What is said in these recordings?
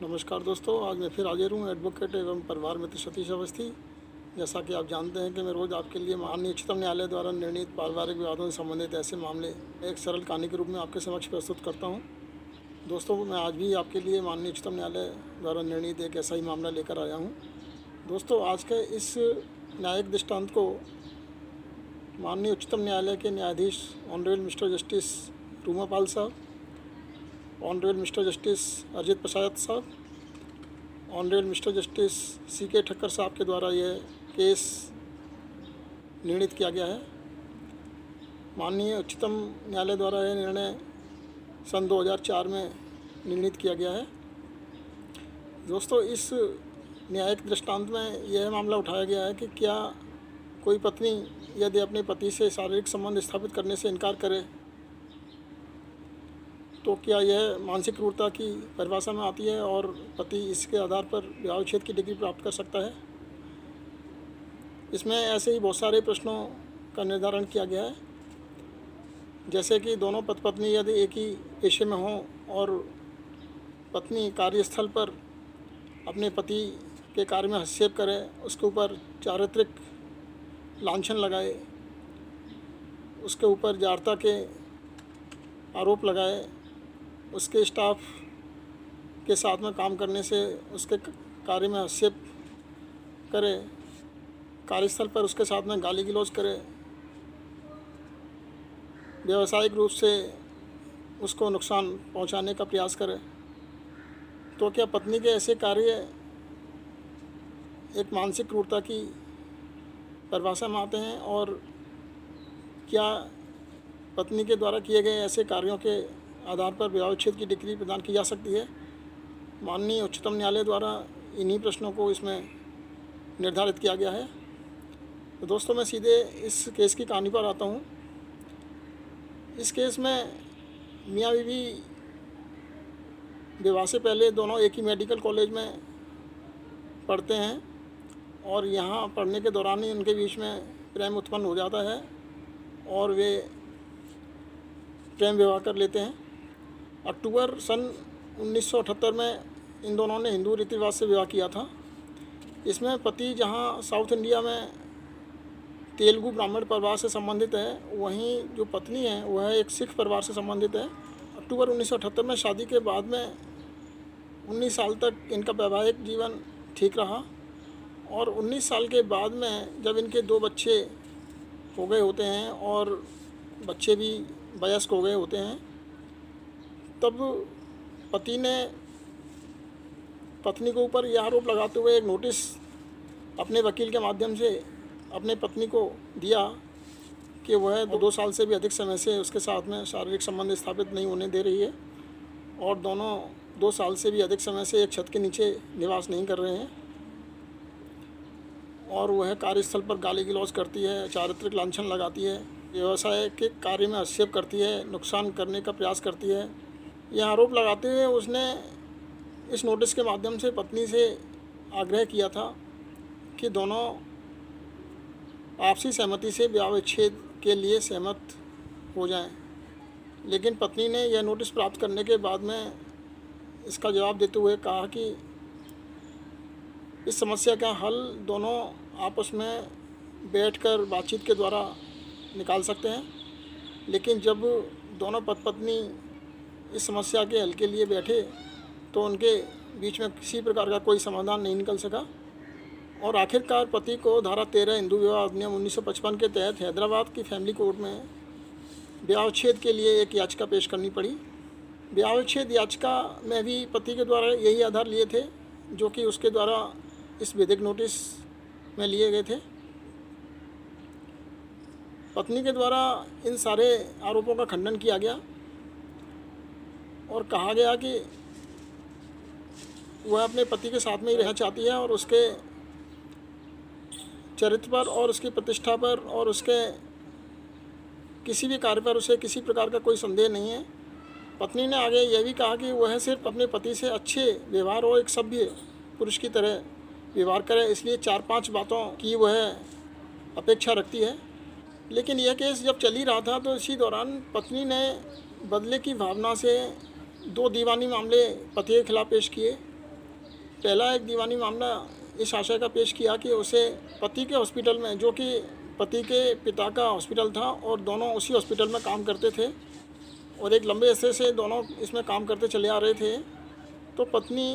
नमस्कार दोस्तों, आज मैं फिर हाजिर हूँ एडवोकेट एवं परिवार मित्र सतीश अवस्थी। जैसा कि आप जानते हैं कि मैं रोज़ आपके लिए माननीय उच्चतम न्यायालय द्वारा निर्णीत पारिवारिक विवादों से संबंधित ऐसे मामले एक सरल कहानी के रूप में आपके समक्ष प्रस्तुत करता हूँ। दोस्तों, मैं आज भी आपके लिए माननीय उच्चतम न्यायालय द्वारा निर्णीत एक ऐसा ही मामला लेकर आया हूँ। दोस्तों, आज के इस न्यायिक दृष्टांत को माननीय उच्चतम न्यायालय के न्यायाधीश ऑनरेबल मिस्टर जस्टिस रूमापाल साहब, ऑनरेबल मिस्टर जस्टिस अजित प्रसाद साहब, honourable mister justice CK Thakkar साहब के द्वारा यह केस निर्णीत किया गया है। माननीय उच्चतम न्यायालय द्वारा यह निर्णय सन 2004 में निर्णीत किया गया है। दोस्तों, इस न्यायिक दृष्टांत में यह मामला उठाया गया है कि क्या कोई पत्नी यदि अपने पति से शारीरिक संबंध स्थापित करने से इनकार करे तो क्या यह मानसिक क्रूरता की परिभाषा में आती है और पति इसके आधार पर विवाह विच्छेद की डिग्री प्राप्त कर सकता है। इसमें ऐसे ही बहुत सारे प्रश्नों का निर्धारण किया गया है, जैसे कि दोनों पति पत्नी यदि एक ही पेशे में हों और पत्नी कार्यस्थल पर अपने पति के कार्य में हस्तक्षेप करे, उसके ऊपर चारित्रिक लांछन लगाए, उसके ऊपर जारता के आरोप लगाए, उसके स्टाफ के साथ में काम करने से उसके कार्य में हस्तक्षेप करे, कार्यस्थल पर उसके साथ में गाली गलौज करे, व्यावसायिक रूप से उसको नुकसान पहुंचाने का प्रयास करे, तो क्या पत्नी के ऐसे कार्य एक मानसिक क्रूरता की परिभाषा में आते हैं और क्या पत्नी के द्वारा किए गए ऐसे कार्यों के आधार पर विवाह विच्छेद की डिग्री प्रदान की जा सकती है। माननीय उच्चतम न्यायालय द्वारा इन्हीं प्रश्नों को इसमें निर्धारित किया गया है। तो दोस्तों, मैं सीधे इस केस की कहानी पर आता हूँ। इस केस में मियाँ बीवी विवाह से पहले दोनों एक ही मेडिकल कॉलेज में पढ़ते हैं और यहाँ पढ़ने के दौरान ही उनके बीच में प्रेम उत्पन्न हो जाता है और वे प्रेम विवाह कर लेते हैं। अक्टूबर सन 1978 में इन दोनों ने हिंदू रीति रिवाज से विवाह किया था। इसमें पति जहां साउथ इंडिया में तेलुगु ब्राह्मण परिवार से संबंधित है, वहीं जो पत्नी है वह एक सिख परिवार से संबंधित है। अक्टूबर 1978 में शादी के बाद में 19 साल तक इनका वैवाहिक जीवन ठीक रहा और 19 साल के बाद में जब इनके 2 बच्चे हो गए होते हैं और बच्चे भी वयस्क हो गए होते हैं, तब पति ने पत्नी के ऊपर यह आरोप लगाते हुए एक नोटिस अपने वकील के माध्यम से अपने पत्नी को दिया कि वह 2 साल से भी अधिक समय से उसके साथ में शारीरिक संबंध स्थापित नहीं होने दे रही है और दोनों 2 साल से भी अधिक समय से एक छत के नीचे निवास नहीं कर रहे हैं और वह कार्यस्थल पर गाली गलौज करती है, चारित्रिक लांछन लगाती है, व्यवसाय के कार्य में हस्तक्षेप करती है, नुकसान करने का प्रयास करती है। यह आरोप लगाते हुए उसने इस नोटिस के माध्यम से पत्नी से आग्रह किया था कि दोनों आपसी सहमति से विवाह विच्छेद के लिए सहमत हो जाएं। लेकिन पत्नी ने यह नोटिस प्राप्त करने के बाद में इसका जवाब देते हुए कहा कि इस समस्या का हल दोनों आपस में बैठकर बातचीत के द्वारा निकाल सकते हैं। लेकिन जब दोनों पति पत्नी इस समस्या के हल के लिए बैठे तो उनके बीच में किसी प्रकार का कोई समाधान नहीं निकल सका और आखिरकार पति को धारा 13 हिंदू विवाह अधिनियम 1955 के तहत हैदराबाद की फैमिली कोर्ट में विवाह विच्छेद के लिए एक याचिका पेश करनी पड़ी। विवाह विच्छेद याचिका में भी पति के द्वारा यही आधार लिए थे जो कि उसके द्वारा इस विधिक नोटिस में लिए गए थे। पत्नी के द्वारा इन सारे आरोपों का खंडन किया गया और कहा गया कि वह अपने पति के साथ में ही रहना चाहती है और उसके चरित्र पर और उसकी प्रतिष्ठा पर और उसके किसी भी कार्य पर उसे किसी प्रकार का कोई संदेह नहीं है। पत्नी ने आगे यह भी कहा कि वह सिर्फ अपने पति से अच्छे व्यवहार और एक सभ्य पुरुष की तरह व्यवहार करे, इसलिए 4-5 बातों की वह अपेक्षा रखती है। लेकिन यह केस जब चल ही रहा था तो इसी दौरान पत्नी ने बदले की भावना से 2 दीवानी मामले पति के खिलाफ पेश किए पहला एक दीवानी मामला इस आशय का पेश किया कि उसे पति के हॉस्पिटल में, जो कि पति के पिता का हॉस्पिटल था और दोनों उसी हॉस्पिटल में काम करते थे और एक लंबे अरसे से दोनों इसमें काम करते चले आ रहे थे, तो पत्नी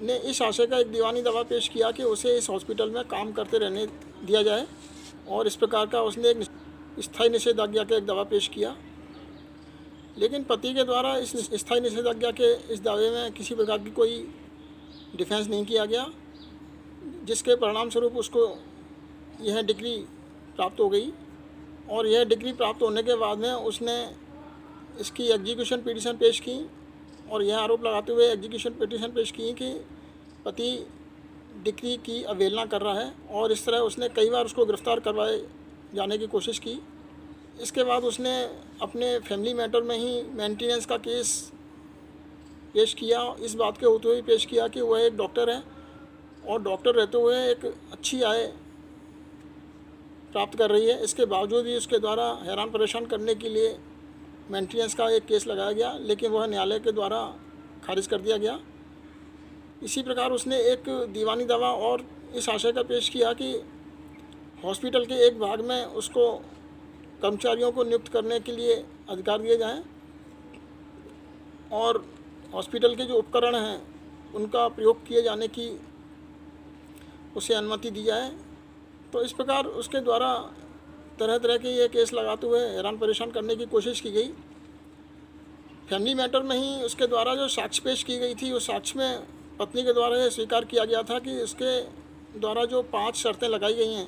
ने इस आशय का एक दीवानी दावा पेश किया कि उसे इस हॉस्पिटल में काम करते रहने दिया जाए और इस प्रकार का उसने एक स्थायी निषेधाज्ञा का एक दावा पेश किया। लेकिन पति के द्वारा इस स्थायी निषेधाज्ञा के इस दावे में किसी प्रकार की कोई डिफेंस नहीं किया गया, जिसके परिणाम स्वरूप उसको यह डिग्री प्राप्त हो गई और यह डिग्री प्राप्त होने के बाद में उसने इसकी एग्जीक्यूशन पिटीशन पेश की और यह आरोप लगाते हुए एग्जीक्यूशन पिटीशन पेश की कि पति डिग्री की अवहेलना कर रहा है और इस तरह उसने कई बार उसको गिरफ्तार करवाए जाने की कोशिश की। इसके बाद उसने अपने फैमिली मैटर में ही मेंटेनेंस का केस पेश किया, इस बात के होते हुए पेश किया कि वह एक डॉक्टर है और डॉक्टर रहते हुए एक अच्छी आय प्राप्त कर रही है, इसके बावजूद भी उसके द्वारा हैरान परेशान करने के लिए मेंटेनेंस का एक केस लगाया गया, लेकिन वह न्यायालय के द्वारा खारिज कर दिया गया। इसी प्रकार उसने एक दीवानी दावा और इस आशय का पेश किया कि हॉस्पिटल के एक भाग में उसको कर्मचारियों को नियुक्त करने के लिए अधिकार दिए जाएं और हॉस्पिटल के जो उपकरण हैं उनका प्रयोग किए जाने की उसे अनुमति दी जाए। तो इस प्रकार उसके द्वारा तरह तरह के ये केस लगाते हुए हैरान परेशान करने की कोशिश की गई। फैमिली मैटर में ही उसके द्वारा जो साक्ष्य पेश की गई थी, उस साक्ष्य में पत्नी के द्वारा यह स्वीकार किया गया था कि उसके द्वारा जो 5 शर्तें लगाई गई हैं,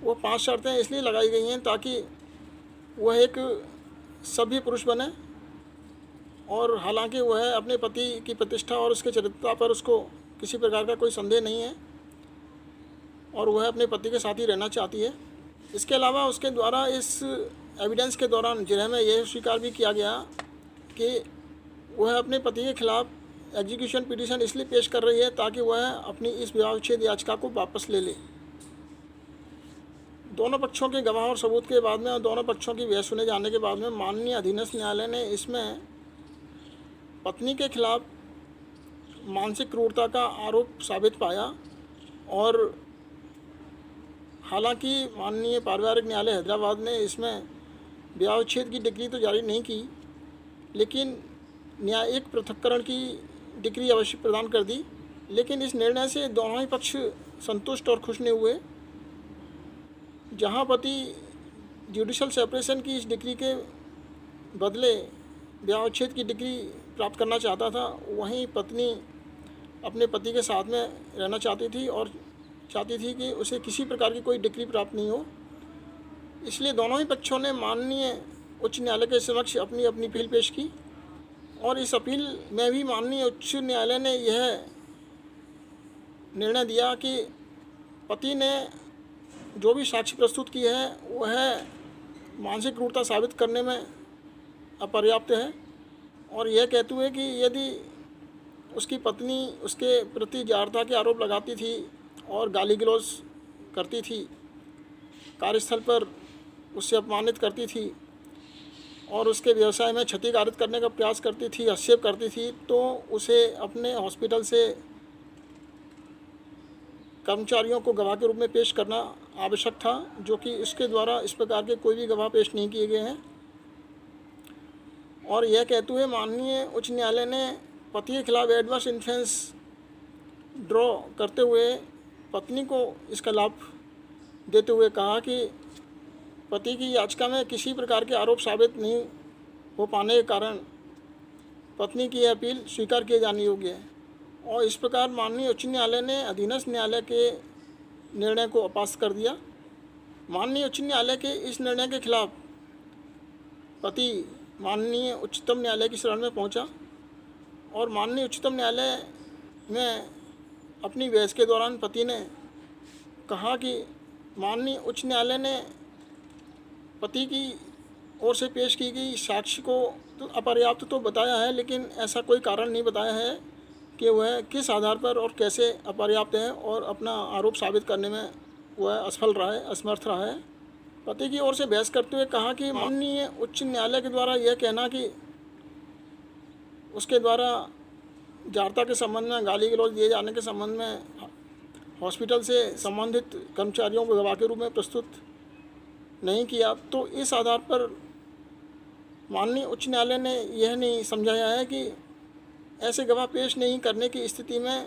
वो 5 शर्तें इसलिए लगाई गई हैं ताकि वह एक सभ्य पुरुष बने और हालांकि वह अपने पति की प्रतिष्ठा और उसके चरित्रता पर उसको किसी प्रकार का कोई संदेह नहीं है और वह अपने पति के साथ ही रहना चाहती है। इसके अलावा उसके द्वारा इस एविडेंस के दौरान जिरह में यह स्वीकार भी किया गया कि वह अपने पति के खिलाफ एग्जीक्यूशन पिटीशन इसलिए पेश कर रही है ताकि वह अपनी इस विवाह विच्छेद याचिका को वापस ले ले। दोनों पक्षों के गवाह और सबूत के बाद में और दोनों पक्षों की बहस सुने जाने के बाद में माननीय अधीनस्थ न्यायालय ने इसमें पत्नी के खिलाफ मानसिक क्रूरता का आरोप साबित पाया और हालांकि माननीय पारिवारिक न्यायालय हैदराबाद ने इसमें विवाह विच्छेद की डिग्री तो जारी नहीं की, लेकिन न्यायिक पृथक्करण की डिग्री अवश्य प्रदान कर दी। लेकिन इस निर्णय से दोनों ही पक्ष संतुष्ट और खुश नहीं हुए। जहां पति जुडिशल सेपरेशन की इस डिग्री के बदले विवाह विच्छेद की डिग्री प्राप्त करना चाहता था, वहीं पत्नी अपने पति के साथ में रहना चाहती थी और चाहती थी कि उसे किसी प्रकार की कोई डिग्री प्राप्त नहीं हो। इसलिए दोनों ही पक्षों ने माननीय उच्च न्यायालय के समक्ष अपनी अपनी अपील पेश की और इस अपील में भी माननीय उच्च न्यायालय ने यह निर्णय दिया कि पति ने जो भी साक्ष्य प्रस्तुत की है वह मानसिक क्रूरता साबित करने में अपर्याप्त है और यह कहते हुए कि यदि उसकी पत्नी उसके प्रति जारता के आरोप लगाती थी और गाली गलौज करती थी, कार्यस्थल पर उससे अपमानित करती थी और उसके व्यवसाय में क्षतिकारित करने का प्रयास करती थी, हस्तक्षेप करती थी, तो उसे अपने हॉस्पिटल से कर्मचारियों को गवाह के रूप में पेश करना आवश्यक था, जो कि इसके द्वारा इस प्रकार के कोई भी गवाह पेश नहीं किए गए हैं। और यह कहते हुए माननीय उच्च न्यायालय ने पति के खिलाफ एडवर्स इन्फ्लुएंस ड्रॉ करते हुए पत्नी को इसका लाभ देते हुए कहा कि पति की याचिका में किसी प्रकार के आरोप साबित नहीं हो पाने के कारण पत्नी की यह अपील स्वीकार किए जाने योग्य है। और इस प्रकार माननीय उच्च न्यायालय ने अधीनस्थ न्यायालय के निर्णय को अपास्त कर दिया। माननीय उच्च न्यायालय के इस निर्णय के खिलाफ पति माननीय उच्चतम न्यायालय की शरण में पहुंचा और माननीय उच्चतम न्यायालय में अपनी बहस के दौरान पति ने कहा कि माननीय उच्च न्यायालय ने पति की ओर से पेश की गई साक्ष्य को तो अपर्याप्त तो बताया है, लेकिन ऐसा कोई कारण नहीं बताया है कि वह किस आधार पर और कैसे अपर्याप्त है और अपना आरोप साबित करने में वह असफल रहा है, असमर्थ रहा है। पति की ओर से बहस करते हुए कहा कि माननीय उच्च न्यायालय के द्वारा यह कहना कि उसके द्वारा जारता के संबंध में, गाली गलौज दिए जाने के संबंध में हॉस्पिटल से संबंधित कर्मचारियों को गवाह के रूप में प्रस्तुत नहीं किया, तो इस आधार पर माननीय उच्च न्यायालय ने यह नहीं समझाया है कि ऐसे गवाह पेश नहीं करने की स्थिति में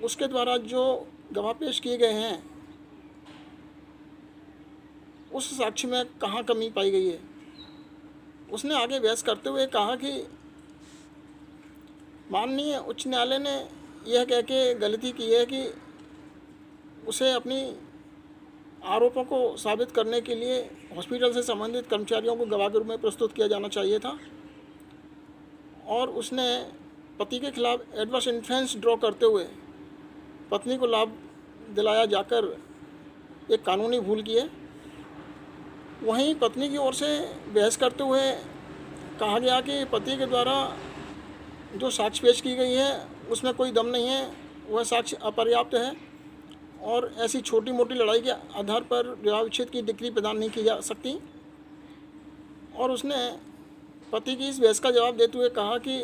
उसके द्वारा जो गवाह पेश किए गए हैं उस साक्ष्य में कहाँ कमी पाई गई है। उसने आगे बहस करते हुए कहा कि माननीय उच्च न्यायालय ने यह कह के गलती की है कि उसे अपनी आरोपों को साबित करने के लिए हॉस्पिटल से संबंधित कर्मचारियों को गवाह के रूप में प्रस्तुत किया जाना चाहिए था, और उसने पति के खिलाफ एडवर्स इन्फ्लुएंस ड्रॉ करते हुए पत्नी को लाभ दिलाया जाकर एक कानूनी भूल की है। वहीं पत्नी की ओर से बहस करते हुए कहा गया कि पति के द्वारा जो साक्ष्य पेश की गई है उसमें कोई दम नहीं है, वह साक्ष्य अपर्याप्त है और ऐसी छोटी मोटी लड़ाई के आधार पर विवाह विच्छेद की डिक्री प्रदान नहीं की जा सकती। और उसने पति की इस बहस का जवाब देते हुए कहा कि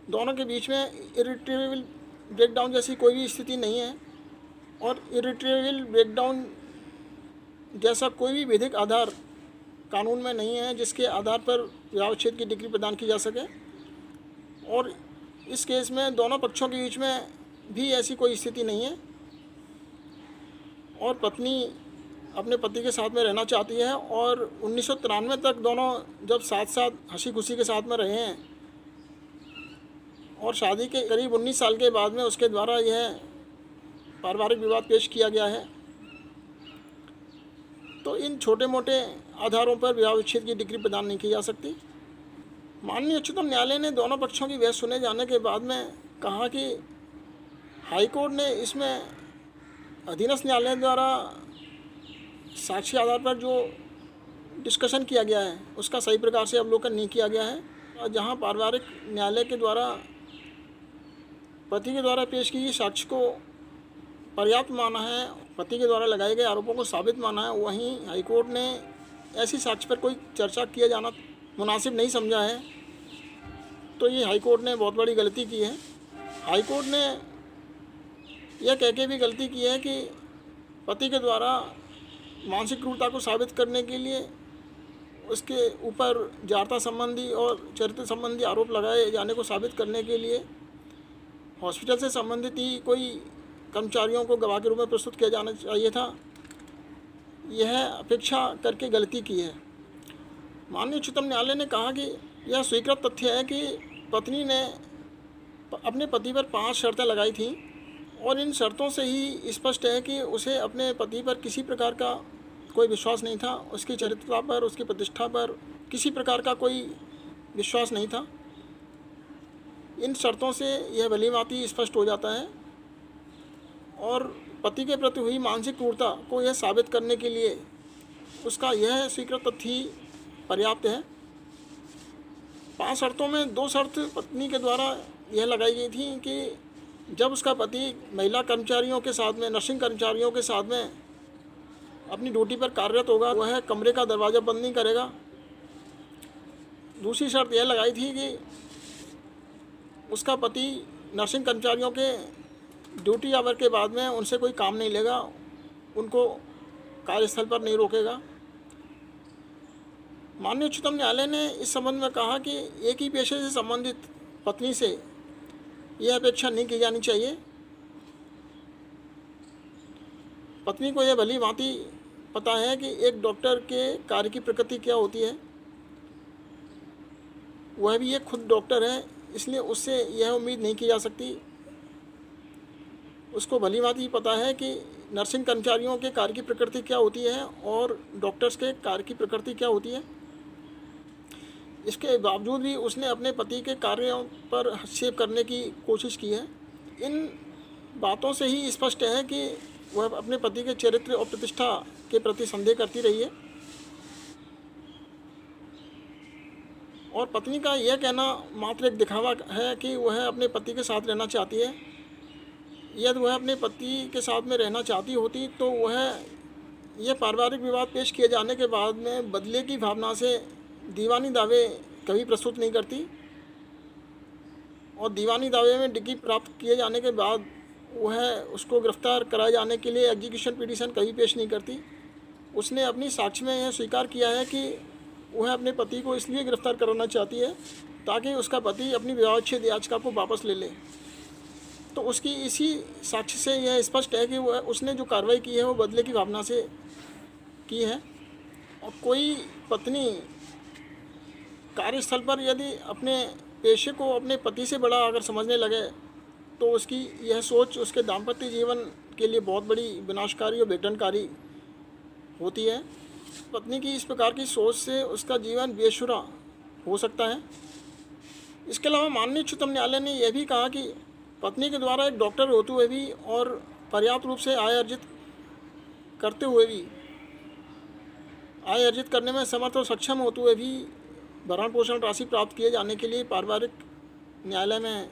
दोनों के बीच में इरिट्रेबल ब्रेकडाउन जैसी कोई भी स्थिति नहीं है, और इरिट्रेबल ब्रेकडाउन जैसा कोई भी विधिक आधार कानून में नहीं है जिसके आधार पर विवाह विच्छेद की डिक्री प्रदान की जा सके। और इस केस में दोनों पक्षों के बीच में भी ऐसी कोई स्थिति नहीं है, और पत्नी अपने पति के साथ में रहना चाहती है, और 1993 तक दोनों जब साथ साथ हंसी खुशी के साथ में रहे हैं, और शादी के करीब 19 साल के बाद में उसके द्वारा यह पारिवारिक विवाद पेश किया गया है। तो इन छोटे मोटे आधारों पर विवाह विच्छेद की डिक्री प्रदान नहीं की जा सकती। माननीय उच्चतम न्यायालय ने दोनों पक्षों की बहस सुने जाने के बाद में कहा कि हाईकोर्ट ने इसमें अधीनस्थ न्यायालय द्वारा साक्ष्य आधार पर जो डिस्कशन किया गया है उसका सही प्रकार से अवलोकन नहीं किया गया है। और जहां पारिवारिक न्यायालय के द्वारा पति के द्वारा पेश की गई साक्ष्य को पर्याप्त माना है, पति के द्वारा लगाए गए आरोपों को साबित माना है, वहीं हाईकोर्ट ने ऐसी साक्ष्य पर कोई चर्चा किया जाना मुनासिब नहीं समझा है। तो ये हाईकोर्ट ने बहुत बड़ी गलती की है। हाईकोर्ट ने यह कह के भी गलती की है कि पति के द्वारा मानसिक क्रूरता को साबित करने के लिए उसके ऊपर जारता संबंधी और चरित्र संबंधी आरोप लगाए जाने को साबित करने के लिए हॉस्पिटल से संबंधित ही कोई कर्मचारियों को गवाह के रूप में प्रस्तुत किया जाना चाहिए था। यह अपेक्षा करके गलती की है। माननीय उच्चतम न्यायालय ने कहा कि यह स्वीकृत तथ्य है कि पत्नी ने अपने पति पर 5 शर्तें लगाई थीं, और इन शर्तों से ही स्पष्ट है कि उसे अपने पति पर किसी प्रकार का कोई विश्वास नहीं था, उसकी चरित्रता पर, उसकी प्रतिष्ठा पर किसी प्रकार का कोई विश्वास नहीं था। इन शर्तों से यह भलीभांति स्पष्ट हो जाता है, और पति के प्रति हुई मानसिक क्रूरता को यह साबित करने के लिए उसका यह स्वीकृत तथ्य ही पर्याप्त है। 5 शर्तों में 2 शर्त पत्नी के द्वारा यह लगाई गई थी कि जब उसका पति महिला कर्मचारियों के साथ में, नर्सिंग कर्मचारियों के साथ में अपनी ड्यूटी पर कार्यरत होगा, वह कमरे का दरवाज़ा बंद नहीं करेगा। दूसरी शर्त यह लगाई थी कि उसका पति नर्सिंग कर्मचारियों के ड्यूटी आवर के बाद में उनसे कोई काम नहीं लेगा, उनको कार्यस्थल पर नहीं रोकेगा। माननीय उच्चतम न्यायालय ने इस संबंध में कहा कि एक ही पेशे से संबंधित पत्नी से यह अपेक्षा नहीं की जानी चाहिए। पत्नी को यह भली भांति पता है कि एक डॉक्टर के कार्य की प्रकृति क्या होती है, वह भी एक खुद डॉक्टर है, इसलिए उससे यह उम्मीद नहीं की जा सकती। उसको भली भांति पता है कि नर्सिंग कर्मचारियों के कार्य की प्रकृति क्या होती है और डॉक्टर्स के कार्य की प्रकृति क्या होती है। इसके बावजूद भी उसने अपने पति के कार्यों पर हस्तक्षेप करने की कोशिश की है। इन बातों से ही स्पष्ट है कि वह अपने पति के चरित्र और प्रतिष्ठा के प्रति संदेह करती रही है, और पत्नी का यह कहना मात्र एक दिखावा है कि वह अपने पति के साथ रहना चाहती है। यदि वह अपने पति के साथ में रहना चाहती होती तो वह यह पारिवारिक विवाद पेश किए जाने के बाद में बदले की भावना से दीवानी दावे कभी प्रस्तुत नहीं करती। और दीवानी दावे में डिग्री प्राप्त किए जाने के बाद वह उसको गिरफ्तार कराए जाने के लिए एग्जीक्यूशन पिटीशन कभी पेश नहीं करती। उसने अपनी साक्ष्य में यह स्वीकार किया है कि वह अपने पति को इसलिए गिरफ्तार कराना चाहती है ताकि उसका पति अपनी विवाह विच्छेद याचिका को वापस ले ले। तो उसकी इसी साक्ष्य से यह स्पष्ट है कि वह उसने जो कार्रवाई की है वो बदले की भावना से की है। और कोई पत्नी कार्यस्थल पर यदि अपने पेशे को अपने पति से बड़ा अगर समझने लगे तो उसकी यह सोच उसके दाम्पत्य जीवन के लिए बहुत बड़ी विनाशकारी और विघटनकारी होती है। पत्नी की इस प्रकार की सोच से उसका जीवन बेसुरा हो सकता है। इसके अलावा माननीय उच्चतम न्यायालय ने यह भी कहा कि पत्नी के द्वारा एक डॉक्टर होते हुए भी और पर्याप्त रूप से आय अर्जित करते हुए भी, आय अर्जित करने में समर्थ और सक्षम होते हुए भी भरण पोषण राशि प्राप्त किए जाने के लिए पारिवारिक न्यायालय में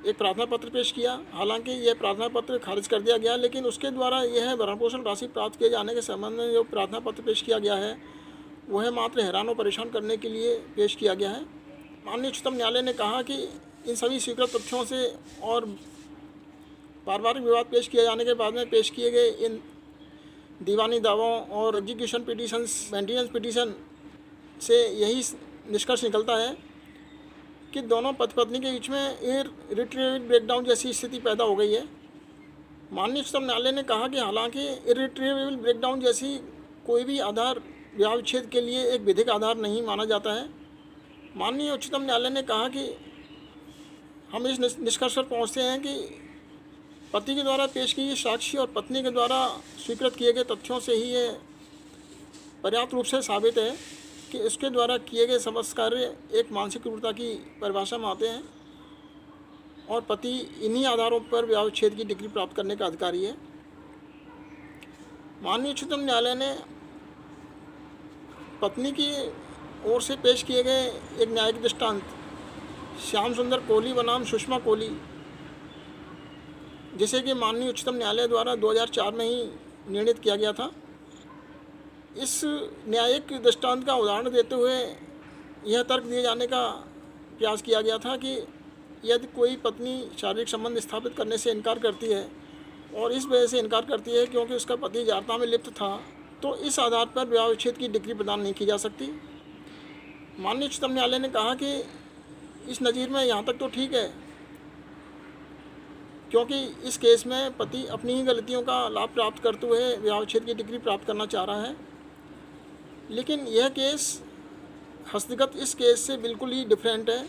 एक प्रार्थना पत्र पेश किया। हालांकि यह प्रार्थना पत्र खारिज कर दिया गया, लेकिन उसके द्वारा यह भरण पोषण राशि प्राप्त किए जाने के संबंध में जो प्रार्थना पत्र पेश किया गया है वह मात्र हैरान और परेशान करने के लिए पेश किया गया है। माननीय उच्चतम न्यायालय ने कहा कि इन सभी स्वीकृत तथ्यों से और पारिवारिक विवाद पेश किए जाने के बाद में पेश किए गए इन दीवानी दावों और एग्जीक्यूशन पिटीशंस, मेंटेनेंस पिटीशन से यही निष्कर्ष निकलता है कि दोनों पति पत्नी के बीच में इर्रिट्रीवेबल ब्रेकडाउन जैसी स्थिति पैदा हो गई है। माननीय उच्चतम न्यायालय ने कहा कि हालांकि इर्रिट्रीवेबल ब्रेकडाउन जैसी कोई भी आधार विवाह विच्छेद के लिए एक विधिक आधार नहीं माना जाता है। माननीय उच्चतम न्यायालय ने कहा कि हम इस निष्कर्ष पर पहुँचते हैं कि पति के द्वारा पेश की गई साक्ष्य और पत्नी के द्वारा स्वीकृत किए गए तथ्यों से ही ये पर्याप्त रूप से साबित है कि इसके द्वारा किए गए समस्त कार्य एक मानसिक क्रूरता की परिभाषा में आते हैं और पति इन्हीं आधारों पर विवाह विच्छेद की डिग्री प्राप्त करने का अधिकारी है। माननीय उच्चतम न्यायालय ने पत्नी की ओर से पेश किए गए एक न्यायिक दृष्टांत श्याम सुंदर कोहली बनाम सुषमा कोहली, जिसे कि माननीय उच्चतम न्यायालय द्वारा 2004 में ही निर्णित किया गया था, इस न्यायिक दृष्टांत का उदाहरण देते हुए यह तर्क दिए जाने का प्रयास किया गया था कि यदि कोई पत्नी शारीरिक संबंध स्थापित करने से इनकार करती है और इस वजह से इनकार करती है क्योंकि उसका पति जारता में लिप्त था, तो इस आधार पर विवाह विच्छेद की डिग्री प्रदान नहीं की जा सकती। माननीय उच्चतम न्यायालय ने कहा कि इस नज़ीर में यहाँ तक तो ठीक है, क्योंकि इस केस में पति अपनी ही गलतियों का लाभ प्राप्त करते हुए विवाह विच्छेद की डिग्री प्राप्त करना चाह रहा है। लेकिन यह केस हस्तगत इस केस से बिल्कुल ही डिफरेंट है,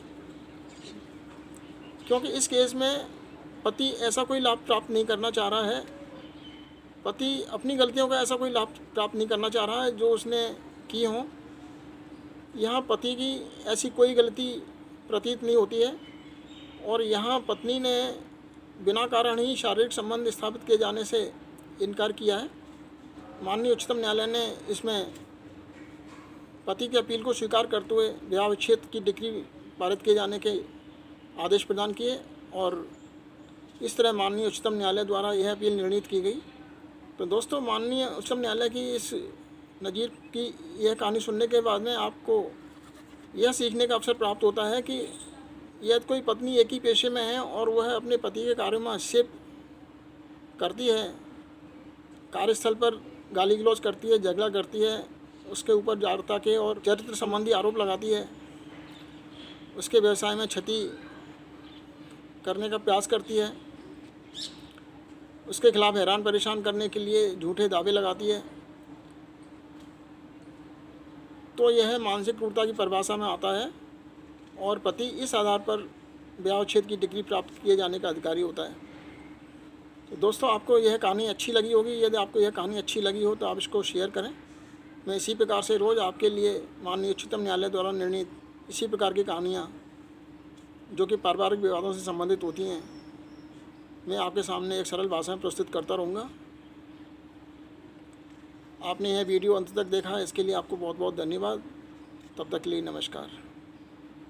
क्योंकि इस केस में पति ऐसा कोई लाभ प्राप्त नहीं करना चाह रहा है। पति अपनी गलतियों का ऐसा कोई लाभ प्राप्त नहीं करना चाह रहा है जो उसने की हो। यहाँ पति की ऐसी कोई गलती प्रतीत नहीं होती है और यहाँ पत्नी ने बिना कारण ही शारीरिक संबंध स्थापित किए जाने से इनकार किया है। माननीय उच्चतम न्यायालय ने इसमें पति की अपील को स्वीकार करते हुए विवाह विच्छेद की डिग्री पारित किए जाने के आदेश प्रदान किए और इस तरह माननीय उच्चतम न्यायालय द्वारा यह अपील निर्णित की गई। तो दोस्तों, माननीय उच्चतम न्यायालय की इस नज़ीर की यह कहानी सुनने के बाद में आपको यह सीखने का अवसर प्राप्त होता है कि यदि कोई पत्नी एक ही पेशे में है और वह अपने पति के कार्यों में हस्तक्षेप करती है, कार्यस्थल पर गाली गलौज करती है, झगड़ा करती है, उसके ऊपर जारता के और चरित्र संबंधी आरोप लगाती है, उसके व्यवसाय में क्षति करने का प्रयास करती है, उसके खिलाफ हैरान परेशान करने के लिए झूठे दावे लगाती है, तो यह मानसिक क्रूरता की परिभाषा में आता है और पति इस आधार पर विवाह विच्छेद की डिग्री प्राप्त किए जाने का अधिकारी होता है। तो दोस्तों, आपको यह कहानी अच्छी लगी होगी। यदि आपको यह कहानी अच्छी लगी हो तो आप इसको शेयर करें। मैं इसी प्रकार से रोज़ आपके लिए माननीय उच्चतम न्यायालय द्वारा निर्णित इसी प्रकार की कहानियाँ जो कि पारिवारिक विवादों से संबंधित होती हैं, मैं आपके सामने एक सरल भाषा में प्रस्तुत करता रहूँगा। आपने यह वीडियो अंत तक देखा, इसके लिए आपको बहुत बहुत धन्यवाद। तब तक के लिए नमस्कार।